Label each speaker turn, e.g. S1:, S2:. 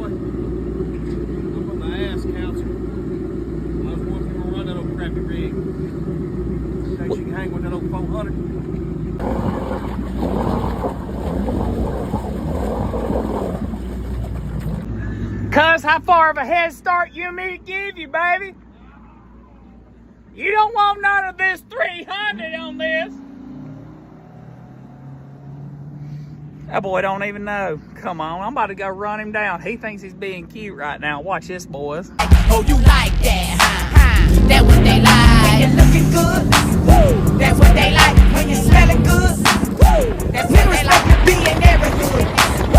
S1: boy. I'm from the ass council. I was wondering if you gonna run that old crappy rig. In case you can hang with that old 400.
S2: Cuz, how far of a head start you and me to give you, baby? You don't want none of this 300 on this. That boy don't even know. Come on, I'm about to go run him down. He thinks he's being cute right now. Watch this, boys.
S3: Oh, you like that, huh? That what they like. When you're looking good, woo. That's what they like. When you're smelling good, woo. That's what they like. Being everything.